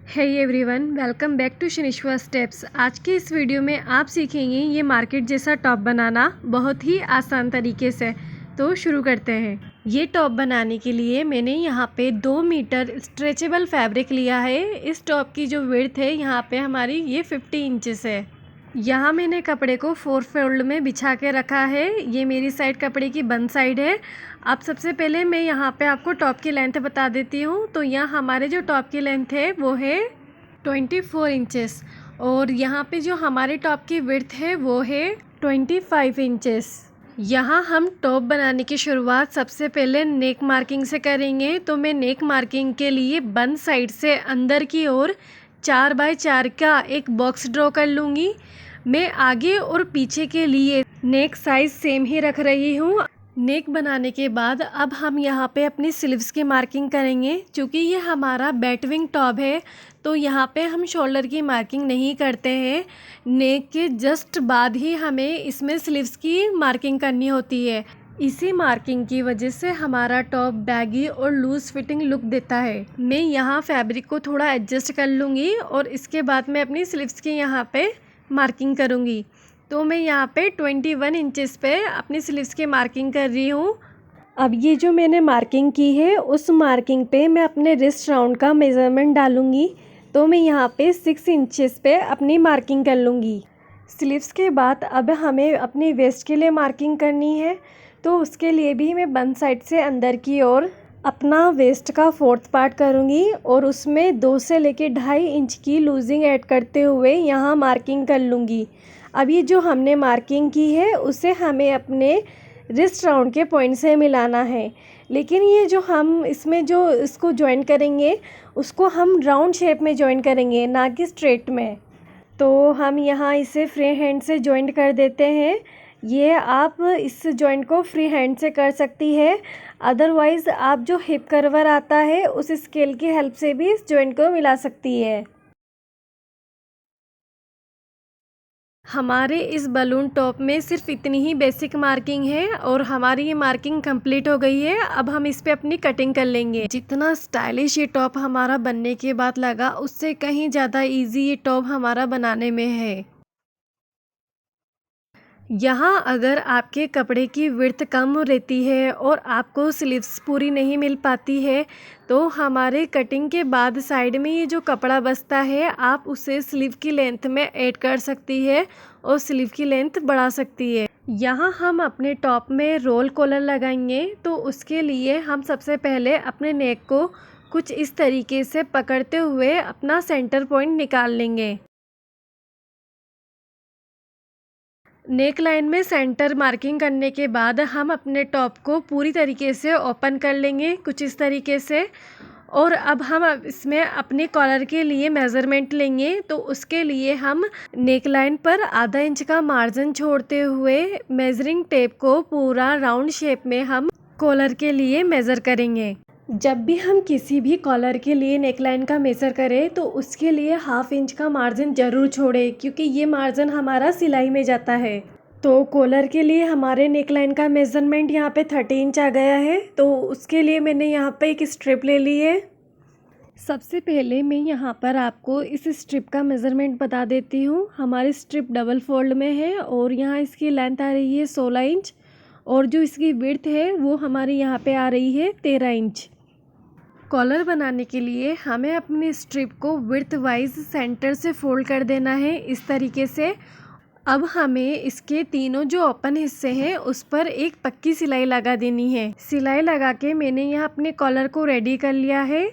Hey everyone, welcome back to Shanishwar steps. आज के इस वीडियो में आप सीखेंगे ये मार्केट जैसा टॉप बनाना बहुत ही आसान तरीके से। तो शुरू करते हैं। ये टॉप बनाने के लिए मैंने यहाँ पे 2 मीटर स्ट्रेचेबल फैब्रिक लिया है। इस टॉप की जो विड्थ है यहाँ पे हमारी ये 50 इंचेस है। यहाँ मैंने कपड़े को 4 फोल्ड में बिछा के रखा है। ये मेरी साइड कपड़े की बंद साइड है। अब सबसे पहले मैं यहाँ पे आपको टॉप की लेंथ बता देती हूँ। तो यहाँ हमारे जो टॉप की लेंथ है वो है 24 इंचेस और यहाँ पे जो हमारे टॉप की विड्थ है वो है 25 इंचेस। यहाँ हम टॉप बनाने की शुरुआत सबसे पहले नेक मार्किंग से करेंगे। तो मैं नेक मार्किंग के लिए बंद साइड से अंदर की ओर 4 बाय 4 का एक बॉक्स ड्रॉ कर लूँगी। मैं आगे और पीछे के लिए नेक साइज सेम ही रख रही हूँ। नेक बनाने के बाद अब हम यहाँ पे अपनी स्लीव्स की मार्किंग करेंगे। क्योंकि ये हमारा बैटविंग टॉप है तो यहाँ पे हम शोल्डर की मार्किंग नहीं करते हैं। नेक के जस्ट बाद ही हमें इसमें स्लीव्स की मार्किंग करनी होती है। इसी मार्किंग की वजह से हमारा टॉप बैगी और लूज़ फिटिंग लुक देता है। मैं यहाँ फैब्रिक को थोड़ा एडजस्ट कर लूँगी और इसके बाद मैं अपनी स्लीव्स की यहाँ पे मार्किंग करूँगी। तो मैं यहाँ पे 21 इंचेस पे अपनी स्लीव्स की मार्किंग कर रही हूँ। अब ये जो मैंने मार्किंग की है उस मार्किंग पे मैं अपने रिस्ट राउंड का मेज़रमेंट डालूँगी। तो मैं यहाँ पे 6 इंचेस पे अपनी मार्किंग कर लूँगी। स्लीव्स के बाद अब हमें अपनी वेस्ट के लिए मार्किंग करनी है। तो उसके लिए भी मैं बंद साइड से अंदर की ओर अपना वेस्ट का 4th पार्ट करूँगी और उसमें 2 से लेके 2.5 इंच की लूजिंग ऐड करते हुए यहाँ मार्किंग कर लूँगी। अब ये जो हमने मार्किंग की है उसे हमें अपने रिस्ट राउंड के पॉइंट से मिलाना है। लेकिन ये जो हम इसमें जो इसको जॉइन करेंगे उसको हम राउंड शेप में जॉइन करेंगे, ना कि स्ट्रेट में। तो हम यहाँ इसे फ्री हैंड से जॉइंट कर देते हैं। ये आप इस जॉइंट को फ्री हैंड से कर सकती है। अदरवाइज़ आप जो हिप कर्वर आता है उस स्केल की हेल्प से भी इस जॉइंट को मिला सकती है। हमारे इस बलून टॉप में सिर्फ इतनी ही बेसिक मार्किंग है और हमारी ये मार्किंग कंप्लीट हो गई है। अब हम इस पे अपनी कटिंग कर लेंगे। जितना स्टाइलिश ये टॉप हमारा बनने के बाद लगा उससे कहीं ज़्यादा इजी ये टॉप हमारा बनाने में है। यहाँ अगर आपके कपड़े की विड्थ कम रहती है और आपको स्लीव्स पूरी नहीं मिल पाती है तो हमारे कटिंग के बाद साइड में ये जो कपड़ा बचता है आप उसे स्लीव की लेंथ में ऐड कर सकती है और स्लीव की लेंथ बढ़ा सकती है। यहाँ हम अपने टॉप में रोल कॉलर लगाएंगे। तो उसके लिए हम सबसे पहले अपने नेक को कुछ इस तरीके से पकड़ते हुए अपना सेंटर पॉइंट निकाल लेंगे। नेक लाइन में सेंटर मार्किंग करने के बाद हम अपने टॉप को पूरी तरीके से ओपन कर लेंगे कुछ इस तरीके से। और अब हम इसमें अपने कॉलर के लिए मेज़रमेंट लेंगे। तो उसके लिए हम नेक लाइन पर आधा इंच का मार्जिन छोड़ते हुए मेजरिंग टेप को पूरा राउंड शेप में हम कॉलर के लिए मेज़र करेंगे। जब भी हम किसी भी कॉलर के लिए नेकलाइन का मेज़र करें तो उसके लिए 1/2 इंच का मार्जिन ज़रूर छोड़ें, क्योंकि ये मार्जिन हमारा सिलाई में जाता है। तो कॉलर के लिए हमारे नेकलाइन का मेज़रमेंट यहाँ पे 30 इंच आ गया है। तो उसके लिए मैंने यहाँ पे एक स्ट्रिप ले ली है। सबसे पहले मैं यहाँ पर आपको इस स्ट्रिप का मेज़रमेंट बता देती हूँ। हमारी स्ट्रिप डबल फोल्ड में है और यहाँ इसकी लेंथ आ रही है 16 इंच और जो इसकी विड्थ है वो हमारी यहाँ पे आ रही है 13 इंच। कॉलर बनाने के लिए हमें अपनी स्ट्रिप को विड्थ वाइज सेंटर से फोल्ड कर देना है इस तरीके से। अब हमें इसके तीनों जो ओपन हिस्से हैं उस पर एक पक्की सिलाई लगा देनी है। सिलाई लगा के मैंने यहाँ अपने कॉलर को रेडी कर लिया है।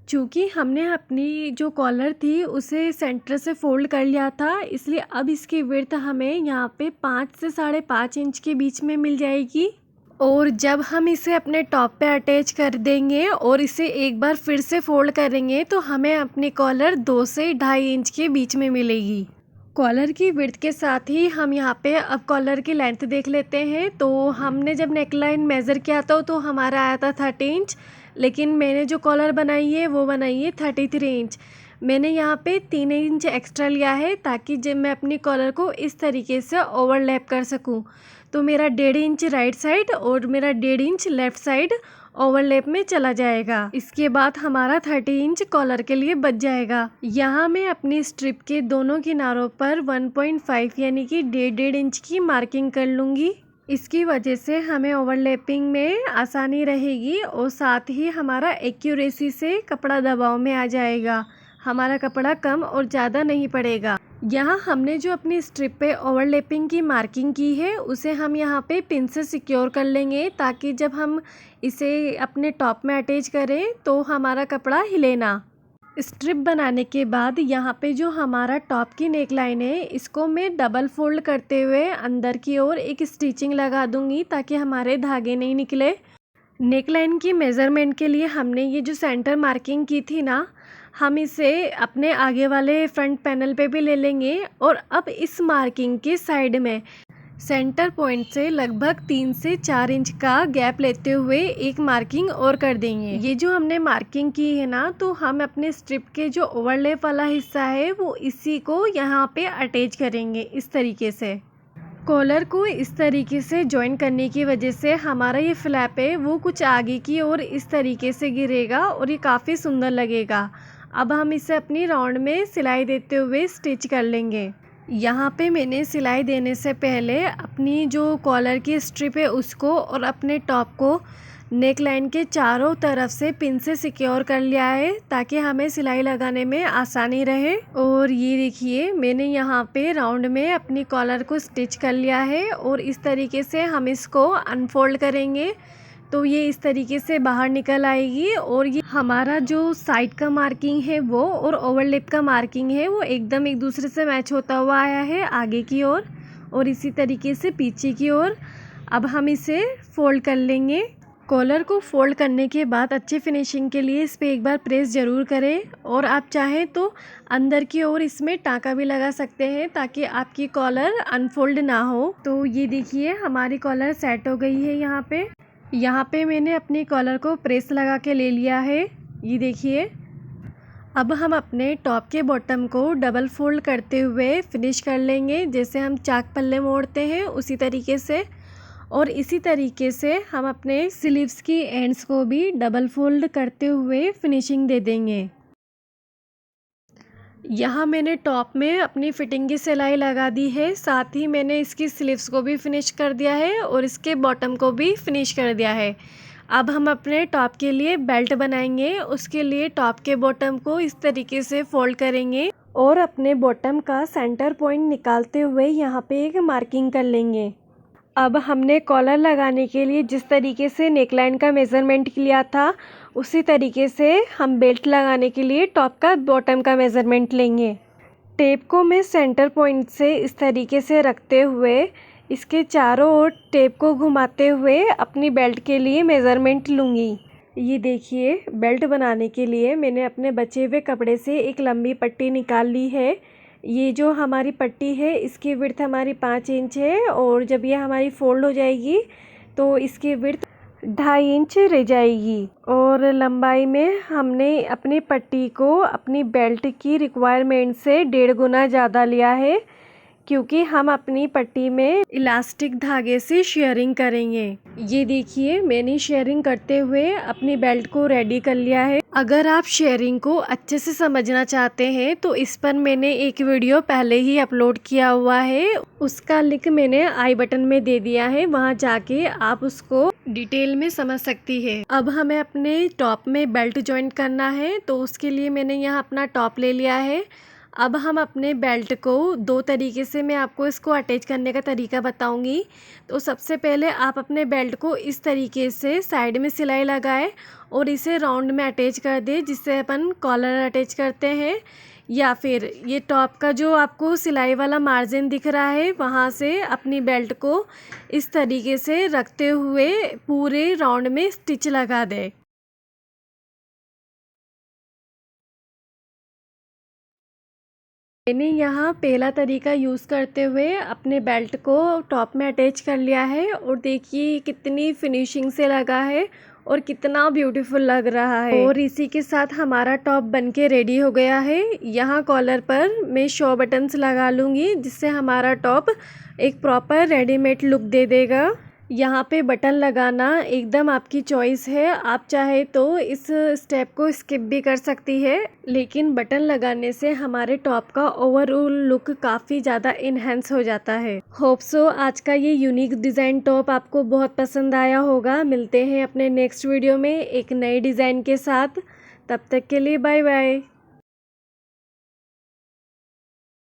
चूँकि हमने अपनी जो कॉलर थी उसे सेंटर से फोल्ड कर लिया था, इसलिए अब इसकी विड्थ हमें यहाँ पे 5 से 5.5 इंच के बीच में मिल जाएगी। और जब हम इसे अपने टॉप पे अटैच कर देंगे और इसे एक बार फिर से फोल्ड करेंगे तो हमें अपनी कॉलर 2 से 2.5 इंच के बीच में मिलेगी। कॉलर की विड्थ के साथ ही हम यहाँ पे अब कॉलर की लेंथ देख लेते हैं। तो हमने जब नेकलाइन मेज़र किया था तो हमारा आया था 30 इंच, लेकिन मैंने जो कॉलर बनाई है वो बनाई है 33 इंच। मैंने यहाँ पे 3 इंच एक्स्ट्रा लिया है ताकि जब मैं अपनी कॉलर को इस तरीके से ओवरलैप कर सकूँ। तो मेरा 1.5 इंच राइट साइड और मेरा 1.5 इंच लेफ़्ट साइड ओवरलैप में चला जाएगा। इसके बाद हमारा 30 इंच कॉलर के लिए बच जाएगा। यहाँ मैं अपनी स्ट्रिप के दोनों किनारों पर 1.5 यानी कि 1.5 इंच की मार्किंग कर लूँगी। इसकी वजह से हमें ओवरलैपिंग में आसानी रहेगी और साथ ही हमारा एक्यूरेसी से कपड़ा दबाव में आ जाएगा। हमारा कपड़ा कम और ज़्यादा नहीं पड़ेगा। यहाँ हमने जो अपनी स्ट्रिप पे ओवरलैपिंग की मार्किंग की है उसे हम यहाँ पे पिन से सिक्योर कर लेंगे, ताकि जब हम इसे अपने टॉप में अटैच करें तो हमारा कपड़ा हिले ना। स्ट्रिप बनाने के बाद यहाँ पे जो हमारा टॉप की नेक लाइन है इसको मैं डबल फोल्ड करते हुए अंदर की ओर एक स्टिचिंग लगा दूँगी, ताकि हमारे धागे नहीं निकले। नेक लाइन की मेज़रमेंट के लिए हमने ये जो सेंटर मार्किंग की थी ना, हम इसे अपने आगे वाले फ्रंट पैनल पे भी ले लेंगे। और अब इस मार्किंग के साइड में सेंटर पॉइंट से लगभग 3 से 4 इंच का गैप लेते हुए एक मार्किंग और कर देंगे। ये जो हमने मार्किंग की है ना, तो हम अपने स्ट्रिप के जो ओवरलैप वाला हिस्सा है वो इसी को यहाँ पे अटैच करेंगे इस तरीके से। कॉलर को इस तरीके से जॉइन करने की वजह से हमारा ये फ्लैप है वो कुछ आगे की ओर इस तरीके से गिरेगा और ये काफ़ी सुंदर लगेगा। अब हम इसे अपनी राउंड में सिलाई देते हुए स्टिच कर लेंगे। यहाँ पे मैंने सिलाई देने से पहले अपनी जो कॉलर की स्ट्रिप है उसको और अपने टॉप को नेक लाइन के चारों तरफ से पिन से सिक्योर कर लिया है, ताकि हमें सिलाई लगाने में आसानी रहे। और ये देखिए मैंने यहाँ पे राउंड में अपनी कॉलर को स्टिच कर लिया है और इस तरीके से हम इसको अनफोल्ड करेंगे तो ये इस तरीके से बाहर निकल आएगी। और ये हमारा जो साइड का मार्किंग है वो और ओवरलैप का मार्किंग है वो एकदम एक दूसरे से मैच होता हुआ आया है आगे की ओर और इसी तरीके से पीछे की ओर। अब हम इसे फोल्ड कर लेंगे। कॉलर को फोल्ड करने के बाद अच्छी फिनिशिंग के लिए इस पर एक बार प्रेस ज़रूर करें, और आप चाहें तो अंदर की ओर इसमें टाँका भी लगा सकते हैं ताकि आपकी कॉलर अनफोल्ड ना हो। तो ये देखिए हमारी कॉलर सेट हो गई है। यहाँ पे मैंने अपनी कॉलर को प्रेस लगा के ले लिया है। ये देखिए अब हम अपने टॉप के बॉटम को डबल फोल्ड करते हुए फिनिश कर लेंगे, जैसे हम चाक पल्ले मोड़ते हैं उसी तरीके से। और इसी तरीके से हम अपने स्लीव्स की एंड्स को भी डबल फोल्ड करते हुए फिनिशिंग दे देंगे। यहाँ मैंने टॉप में अपनी फिटिंग की सिलाई लगा दी है, साथ ही मैंने इसकी स्लीव्स को भी फिनिश कर दिया है और इसके बॉटम को भी फिनिश कर दिया है। अब हम अपने टॉप के लिए बेल्ट बनाएंगे। उसके लिए टॉप के बॉटम को इस तरीके से फोल्ड करेंगे और अपने बॉटम का सेंटर पॉइंट निकालते हुए यहाँ पे एक मार्किंग कर लेंगे। अब हमने कॉलर लगाने के लिए जिस तरीके से नेकलाइन का मेज़रमेंट लिया था उसी तरीके से हम बेल्ट लगाने के लिए टॉप का बॉटम का मेज़रमेंट लेंगे। टेप को मैं सेंटर पॉइंट से इस तरीके से रखते हुए इसके चारों ओर टेप को घुमाते हुए अपनी बेल्ट के लिए मेज़रमेंट लूँगी। ये देखिए बेल्ट बनाने के लिए मैंने अपने बचे हुए कपड़े से एक लंबी पट्टी निकाल ली है। ये जो हमारी पट्टी है इसकी विड्थ हमारी 5 इंच है और जब ये हमारी फोल्ड हो जाएगी तो इसकी विड्थ 2.5 इंच रह जाएगी। और लंबाई में हमने अपनी पट्टी को अपनी बेल्ट की रिक्वायरमेंट से 1.5 गुना ज़्यादा लिया है, क्योंकि हम अपनी पट्टी में इलास्टिक धागे से शेयरिंग करेंगे। ये देखिए मैंने शेयरिंग करते हुए अपनी बेल्ट को रेडी कर लिया है। अगर आप शेयरिंग को अच्छे से समझना चाहते हैं तो इस पर मैंने एक वीडियो पहले ही अपलोड किया हुआ है, उसका लिंक मैंने आई बटन में दे दिया है, वहां जाके आप उसको डिटेल में समझ सकती है। अब हमें अपने टॉप में बेल्ट जॉइंट करना है, तो उसके लिए मैंने यहाँ अपना टॉप ले लिया है। अब हम अपने बेल्ट को 2 तरीके से मैं आपको इसको अटैच करने का तरीका बताऊंगी। तो सबसे पहले आप अपने बेल्ट को इस तरीके से साइड में सिलाई लगाए और इसे राउंड में अटैच कर दे, जिससे अपन कॉलर अटैच करते हैं। या फिर ये टॉप का जो आपको सिलाई वाला मार्जिन दिख रहा है वहाँ से अपनी बेल्ट को इस तरीके से रखते हुए पूरे राउंड में स्टिच लगा दे। मैंने यहाँ पहला तरीका यूज़ करते हुए अपने बेल्ट को टॉप में अटैच कर लिया है और देखिए कितनी फिनिशिंग से लगा है और कितना ब्यूटीफुल लग रहा है। और इसी के साथ हमारा टॉप बनके रेडी हो गया है। यहाँ कॉलर पर मैं शो बटन्स लगा लूँगी, जिससे हमारा टॉप एक प्रॉपर रेडीमेड लुक दे देगा। यहाँ पे बटन लगाना एकदम आपकी चॉइस है, आप चाहे तो इस स्टेप को स्किप भी कर सकती है, लेकिन बटन लगाने से हमारे टॉप का ओवरऑल लुक काफ़ी ज़्यादा इन्हेंस हो जाता है। होप सो आज का ये यूनिक डिज़ाइन टॉप आपको बहुत पसंद आया होगा। मिलते हैं अपने नेक्स्ट वीडियो में एक नए डिज़ाइन के साथ, तब तक के लिए बाय बाय।